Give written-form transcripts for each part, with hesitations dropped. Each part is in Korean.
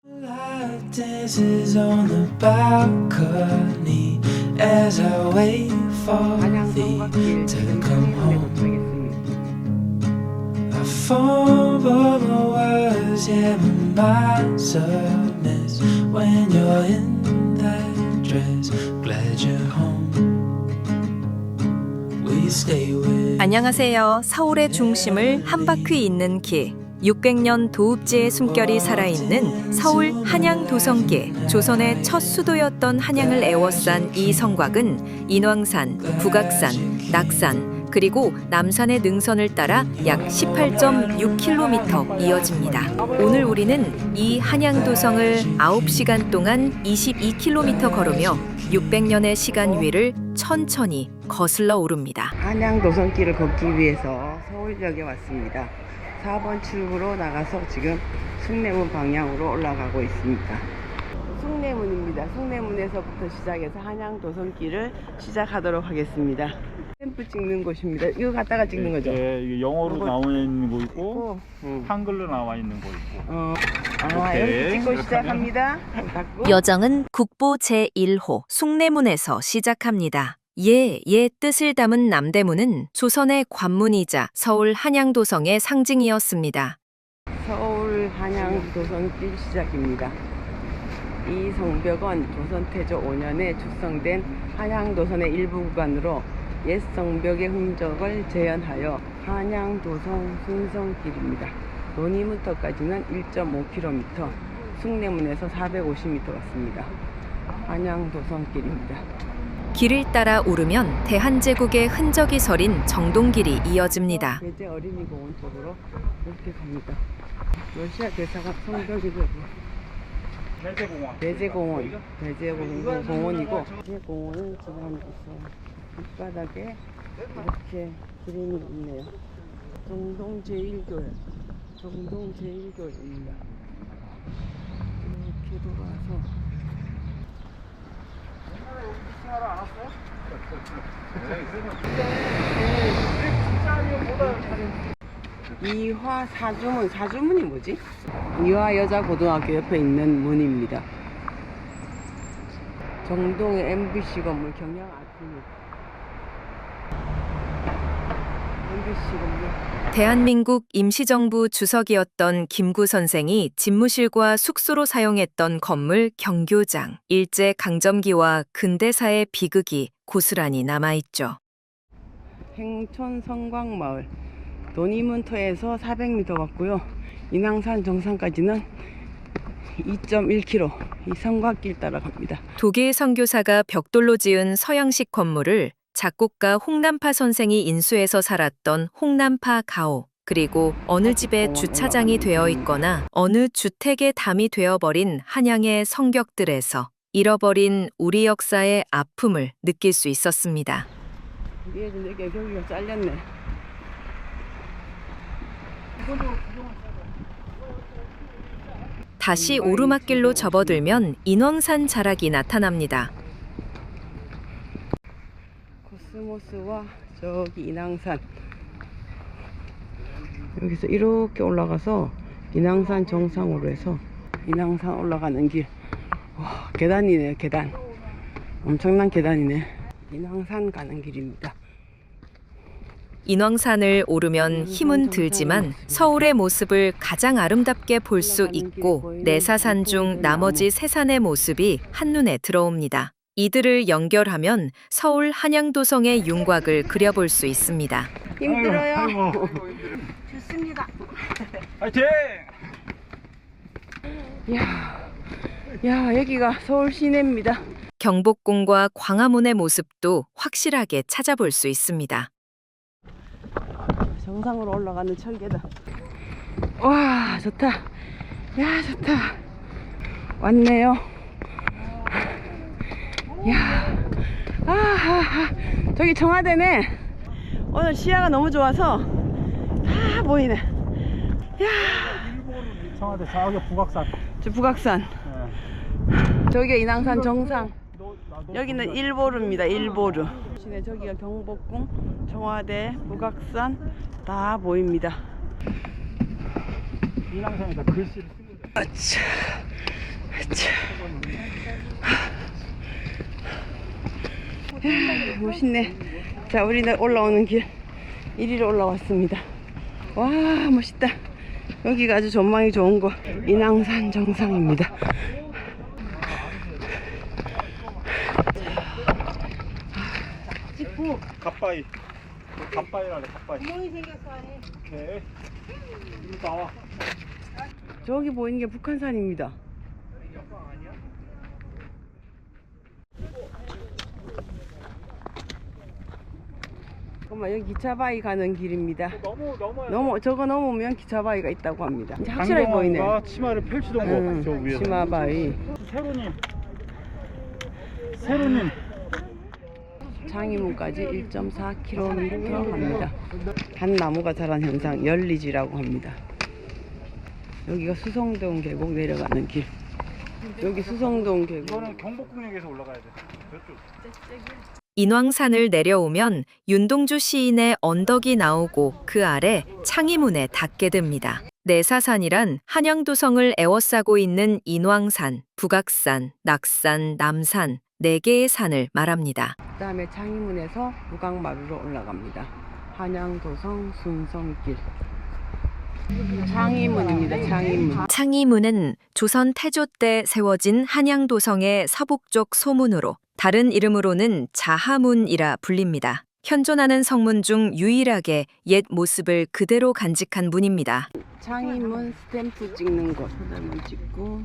한양도성길 숭례문에 도착했습니다. 안녕하세요. 서울의 중심을 한 바퀴 잇는 길. 600년 도읍지의 숨결이 살아있는 서울 한양도성길. 조선의 첫 수도였던 한양을 에워싼 이 성곽은 인왕산, 북악산, 낙산, 그리고 남산의 능선을 따라 약 18.6km 이어집니다. 오늘 우리는 이 한양도성을 9시간 동안 22km 걸으며 600년의 시간 위를 천천히 거슬러 오릅니다. 한양도성길을 걷기 위해서 서울역에 왔습니다. 4번 출구로 나가서 지금 숭례문 방향으로 올라가고 있습니다. 숭례문입니다. 숭례문에서부터 시작해서 한양도성길을 시작하도록 하겠습니다. 스탬프 찍는 곳입니다. 이거 갖다가 찍는 거죠? 네, 이게 영어로 나와 있는 거 있고 한글로 나와 있는 거 있고. 여기 찍고 시작합니다. 여정은 국보 제1호 숭례문에서 시작합니다. 예의 뜻을 담은 남대문은 조선의 관문이자 서울 한양도성의 상징이었습니다. 서울 한양도성길 시작입니다. 이 성벽은 조선 태조 5년에 축성된 한양도선의 일부 구간으로 옛 성벽의 흔적을 재현하여 한양도성 순성길입니다. 돈의문터까지는 1.5km, 숭례문에서 450m 왔습니다. 한양도성길입니다. 길을 따라 오르면 대한제국의 흔적이 서린 정동길이 이어집니다. 대제 어린이공원 쪽으로 이렇게 갑니다. 러시아 대사관 성벽이고 대제공원이고 대제공원은 지금 밑바닥에 이렇게 그림이 있네요. 정동 제1교회 정동 제1교회입니다. 이렇게 돌아와서 이화 사주문이 뭐지? 이화 여자고등학교 옆에 있는 문입니다. 정동의 MBC 건물 경영 아트입니다. MBC 건물. 대한민국 임시정부 주석이었던 김구 선생이 집무실과 숙소로 사용했던 건물 경교장. 일제강점기와 근대사의 비극이 고스란히 남아있죠. 행촌 성곽마을 돈의문터에서 400m 왔고요. 인왕산 정상까지는 2.1km 이 성곽길 따라 갑니다. 독일 선교사가 벽돌로 지은 서양식 건물을 작곡가 홍남파 선생이 인수해서 살았던 홍남파 가오, 그리고 어느 집에 주차장이 되어 있거나 어느 주택의 담이 되어버린 한양의 성격들에서 잃어버린 우리 역사의 아픔을 느낄 수 있었습니다. 위에 이렇게 벽이 잘렸네. 다시 오르막길로 접어들면 인왕산 자락이 나타납니다. 코스모스와 저기 인왕산, 여기서 이렇게 올라가서 인왕산 정상으로 해서 인왕산 올라가는 길. 와, 계단이네요. 계단 엄청난 계단이네. 인왕산 가는 길입니다. 인왕산을 오르면 힘은 들지만 서울의 모습을 가장 아름답게 볼 수 있고 4사산 중 나머지 3산의 모습이 한눈에 들어옵니다. 이들을 연결하면 서울 한양도성의 윤곽을 그려볼 수 있습니다. 힘들어요. 좋습니다. 화이팅! 야, 여기가 서울 시내입니다. 경복궁과 광화문의 모습도 확실하게 찾아볼 수 있습니다. 정상으로 올라가는 철계단. 와, 좋다. 야, 좋다. 왔네요. 야, 저기 청와대네. 오늘 시야가 너무 좋아서 다 보이네. 야, 청와대 저기 북악산. 저 북악산. 저기가 인왕산 정상. 여기는 일보루입니다. 일보루. 저기가 경복궁, 청와대, 북악산 다 보입니다. 인왕산에다 글씨를 쓰고. 멋있네. 자, 우리는 올라오는 길 이리로 올라왔습니다. 와, 멋있다. 여기가 아주 전망이 좋은 곳, 인왕산 정상입니다. 가빠이. 가빠이라래, 가빠이. 구멍이 생겼어, 안에. 오케이. 이리 나와. 저기 보이는 게 북한산입니다. 잠깐만, 여기 기차바위 가는 길입니다. 저거 넘으면 기차바위가 있다고 합니다. 이제 확실하게 보이네. 치마를 펼치던 거, 저 위에서. 치마바위. 세로님. 장이문까지 1.4km 갑니다. 한 나무가 자란 현상, 열리지라고 합니다. 여기가 수성동 계곡 내려가는 길. 여기 수성동 계곡. 이거는 경복궁역에서 올라가야 돼. 저쪽. 인왕산을 내려오면 윤동주 시인의 언덕이 나오고 그 아래 창의문에 닿게 됩니다. 내사산이란 한양도성을 에워싸고 있는 인왕산, 북악산, 낙산, 남산 4개의 산을 말합니다. 그 다음에 창의문에서 구간마루로 올라갑니다. 한양도성 순성길. 창의문입니다. 창의문. 창의문은 조선 태조 때 세워진 한양도성의 서북쪽 소문으로 다른 이름으로는 자하문이라 불립니다. 현존하는 성문 중 유일하게 옛 모습을 그대로 간직한 문입니다. 창의문 스탬프 찍는 곳. 소dar문 찍고,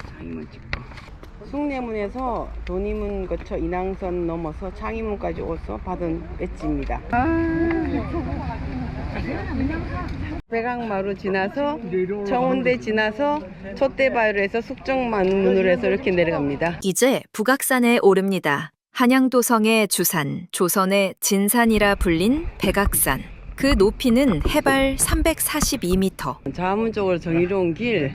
창의문 찍고. 숭례문에서 돈의문 거쳐 인왕선 넘어서 창의문까지 오서 받은 배지입니다. 백악마루 지나서 청운대 지나서 촛대바위로 숙정만문으로 해서 이렇게 내려갑니다. 이제 북악산에 오릅니다. 한양도성의 주산, 조선의 진산이라 불린 백악산. 그 높이는 해발 342m. 자문 쪽으로 정의로운 길,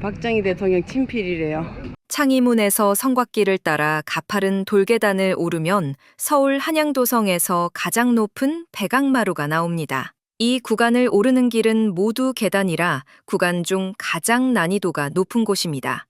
박정희 대통령 친필이래요. 창의문에서 성곽길을 따라 가파른 돌계단을 오르면 서울 한양도성에서 가장 높은 백악마루가 나옵니다. 이 구간을 오르는 길은 모두 계단이라 구간 중 가장 난이도가 높은 곳입니다.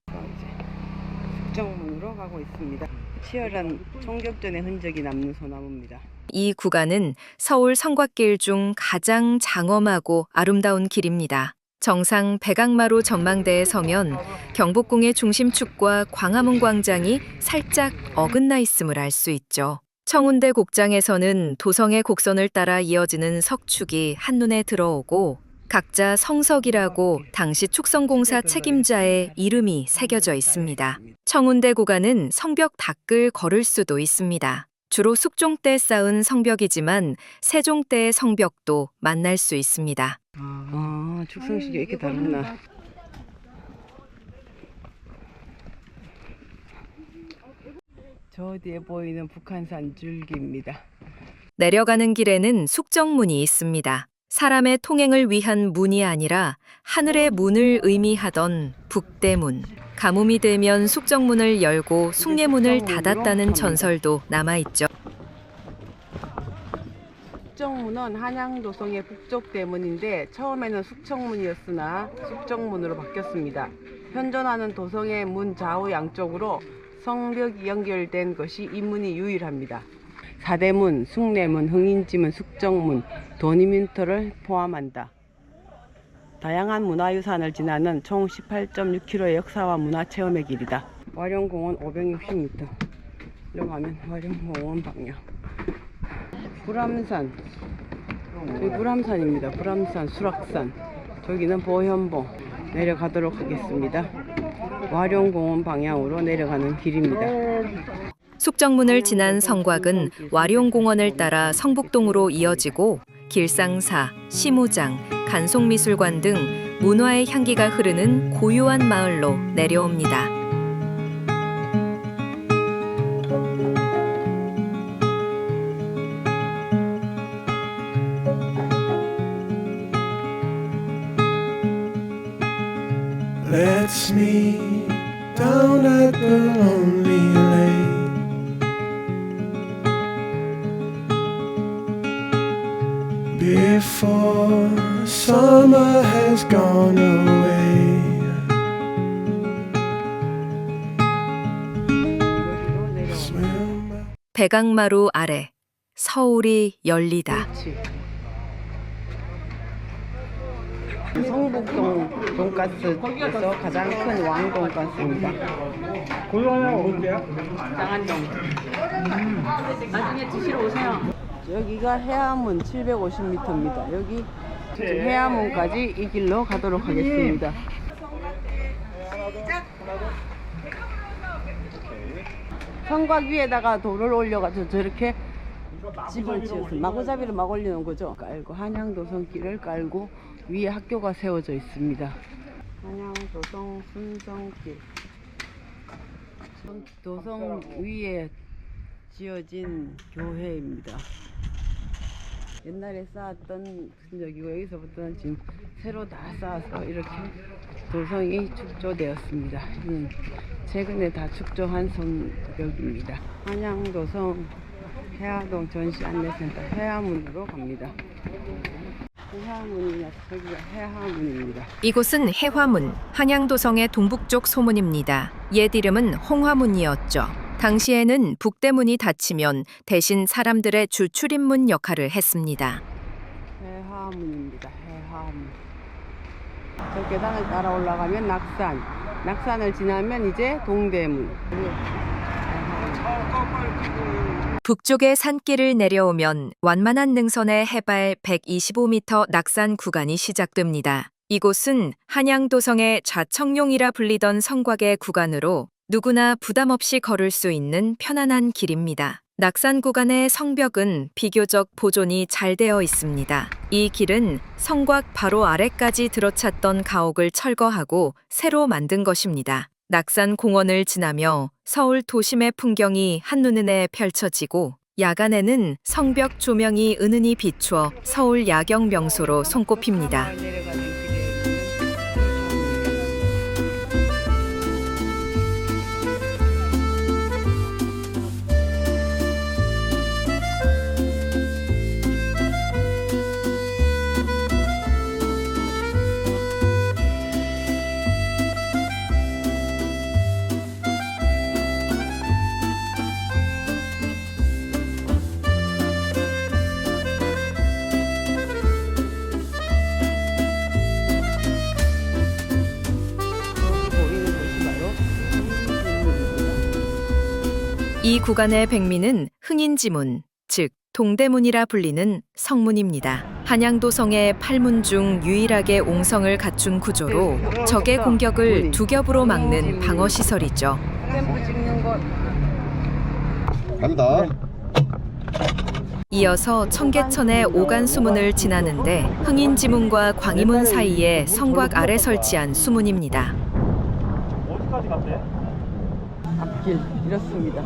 숙정문으로 가고 있습니다. 치열한 총격전의 흔적이 남는 소나무입니다. 이 구간은 서울 성곽길 중 가장 장엄하고 아름다운 길입니다. 정상 백악마루 전망대에 서면 경복궁의 중심축과 광화문 광장이 살짝 어긋나 있음을 알 수 있죠. 청운대 곡장에서는 도성의 곡선을 따라 이어지는 석축이 한눈에 들어오고 각자 성석이라고 당시 축성공사 책임자의 이름이 새겨져 있습니다. 청운대 구간은 성벽 닦을 걸을 수도 있습니다. 주로 숙종 때 쌓은 성벽이지만 세종 때의 성벽도 만날 수 있습니다. 축성식이 이렇게 다르구나. 저 뒤에 보이는 북한산 줄기입니다. 내려가는 길에는 숙정문이 있습니다. 사람의 통행을 위한 문이 아니라 하늘의 문을 의미하던 북대문. 가뭄이 되면 숙정문을 열고 숭례문을 닫았다는 전설도 남아있죠. 숙정문은 한양도성의 북쪽 대문인데 처음에는 숙청문이었으나 숙정문으로 바뀌었습니다. 현존하는 도성의 문 좌우 양쪽으로 성벽이 연결된 것이 이 문이 유일합니다. 사대문, 숭례문, 흥인지문, 숙정문, 돈의문터를 포함한다. 다양한 문화유산을 지나는 총 18.6km의 역사와 문화체험의 길이다. 와룡공원 560m. 들어가면 와룡공원 방향. 불암산. 저기 불암산입니다. 불암산, 수락산. 저기는 보현봉. 내려가도록 하겠습니다. 와룡공원 방향으로 내려가는 길입니다. 숙정문을 지난 성곽은 와룡공원을 따라 성북동으로 이어지고 길상사, 시무장, 간송미술관 등 문화의 향기가 흐르는 고요한 마을로 내려옵니다. Let's meet down at the lonely lake before summer has gone away. 백악마루 아래 서울이 열리다. 그렇지. 성북동 돈가스에서 가장 큰 왕돈가스입니다. 고요 하나 먹을게요. 장안동. 나중에 드시러 오세요. 여기가 해암문 750m입니다. 여기 해암문까지 이 길로 가도록 하겠습니다. 성곽 위에다가 돌을 올려가지고 저렇게 집을 지어서 마구잡이를 막 올리는 거죠. 깔고 한양도성길을 깔고 위에 학교가 세워져 있습니다. 한양도성 순성길. 도성 위에 지어진 교회입니다. 옛날에 쌓았던 흔적이고 여기서부터는 지금 새로 다 쌓아서 이렇게 도성이 축조되었습니다. 최근에 다 축조한 성벽입니다. 한양도성 해화동 전시 안내센터 해화문으로 갑니다. 해화문이냐, 저기가 해화문입니다. 이곳은 해화문, 한양도성의 동북쪽 소문입니다. 옛 이름은 홍화문이었죠. 당시에는 북대문이 닫히면 대신 사람들의 주 출입문 역할을 했습니다. 해화문입니다. 해화문. 저 계단을 따라 올라가면 낙산. 낙산을 지나면 이제 동대문. 북쪽의 산길을 내려오면 완만한 능선의 해발 125m 낙산 구간이 시작됩니다. 이곳은 한양도성의 좌청룡이라 불리던 성곽의 구간으로 누구나 부담 없이 걸을 수 있는 편안한 길입니다. 낙산 구간의 성벽은 비교적 보존이 잘 되어 있습니다. 이 길은 성곽 바로 아래까지 들어찼던 가옥을 철거하고 새로 만든 것입니다. 낙산 공원을 지나며 서울 도심의 풍경이 한눈에 펼쳐지고 야간에는 성벽 조명이 은은히 비추어 서울 야경 명소로 손꼽힙니다. 이 구간의 백미는 흥인지문, 즉 동대문이라 불리는 성문입니다. 한양도성의 8문 중 유일하게 옹성을 갖춘 구조로 적의 공격을 두 겹으로 막는 방어시설이죠. 샘플 찍는 것. 간다. 이어서 청계천의 오간수문을 지나는데 흥인지문과 광희문 사이에 성곽 아래 설치한 수문입니다. 어디까지 갔대? 앞길 이렇습니다.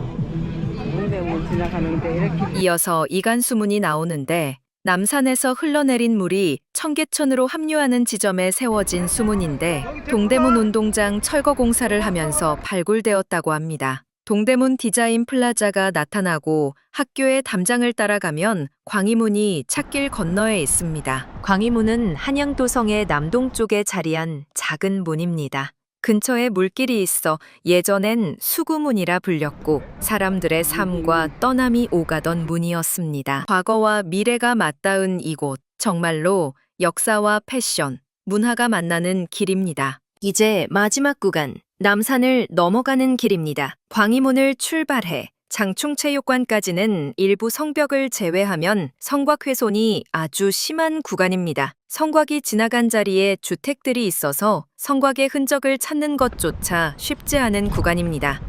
동대문 지나가는데 이렇게. 이어서 이간수문이 나오는데 남산에서 흘러내린 물이 청계천으로 합류하는 지점에 세워진 수문인데 동대문 운동장 철거 공사를 하면서 발굴되었다고 합니다. 동대문 디자인 플라자가 나타나고 학교의 담장을 따라가면 광희문이 찻길 건너에 있습니다. 광희문은 한양도성의 남동쪽에 자리한 작은 문입니다. 근처에 물길이 있어 예전엔 수구문이라 불렸고 사람들의 삶과 떠남이 오가던 문이었습니다. 과거와 미래가 맞닿은 이곳, 정말로 역사와 패션, 문화가 만나는 길입니다. 이제 마지막 구간, 남산을 넘어가는 길입니다. 광희문을 출발해 장충체육관까지는 일부 성벽을 제외하면 성곽 훼손이 아주 심한 구간입니다. 성곽이 지나간 자리에 주택들이 있어서 성곽의 흔적을 찾는 것조차 쉽지 않은 구간입니다.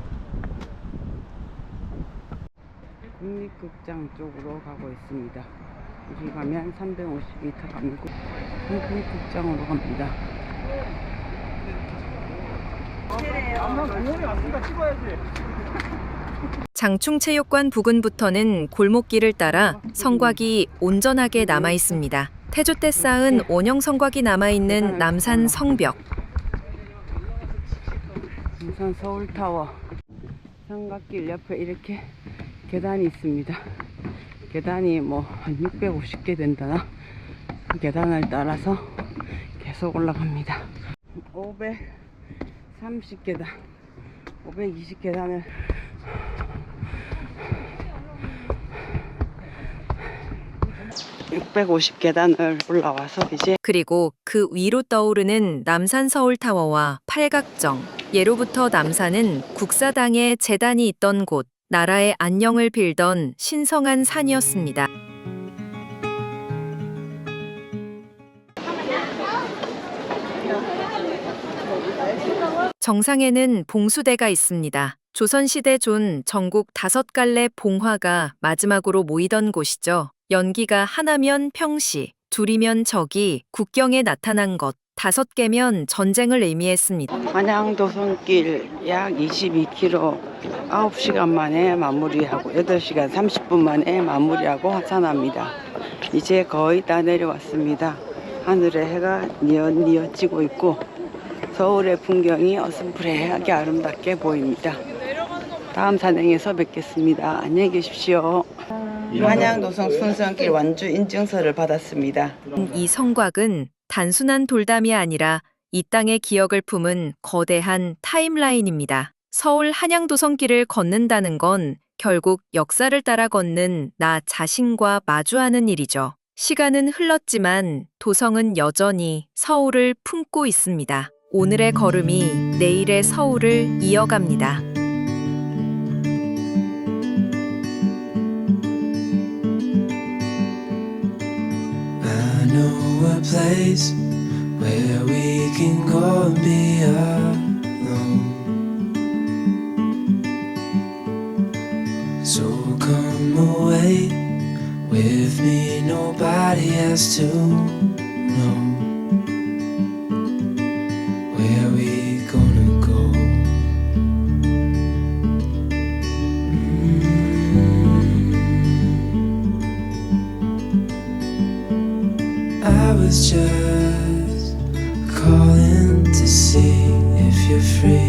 국립극장 쪽으로 가고 있습니다. 여기 가면 350m 가면 국립극장으로 갑니다. 장충체육관 부근부터는 골목길을 따라 성곽이 온전하게 남아 있습니다. 태조 때 쌓은 원형 성곽이 남아있는 남산 성벽. 남산 서울타워. 성곽길 옆에 이렇게 계단이 있습니다. 계단이 한 650개 된다나? 계단을 따라서 계속 올라갑니다. 530계단, 520계단을 650계단을 올라와서 이제 그리고 그 위로 떠오르는 남산 서울타워와 팔각정. 예로부터 남산은 국사당의 재단이 있던 곳, 나라의 안녕을 빌던 신성한 산이었습니다. 정상에는 봉수대가 있습니다. 조선시대 존 전국 5갈래 봉화가 마지막으로 모이던 곳이죠. 연기가 하나면 평시, 둘이면 적이 국경에 나타난 것, 5개면 전쟁을 의미했습니다. 한양도성길 약 22km 9시간 만에 마무리하고 8시간 30분 만에 마무리하고 하산합니다. 이제 거의 다 내려왔습니다. 하늘에 해가 뉘엿뉘엿 지고 있고 서울의 풍경이 어슴푸레하게 아름답게 보입니다. 다음 산행에서 뵙겠습니다. 안녕히 계십시오. 한양도성 순천길 완주 인증서를 받았습니다. 이 성곽은 단순한 돌담이 아니라 이 땅의 기억을 품은 거대한 타임라인입니다. 서울 한양도성길을 걷는다는 건 결국 역사를 따라 걷는 나 자신과 마주하는 일이죠. 시간은 흘렀지만 도성은 여전히 서울을 품고 있습니다. 오늘의 걸음이 내일의 서울을 이어갑니다. I know a place where we can go and be alone. So come away with me, nobody has to know. Where we gonna go? I was just calling to see if you're free.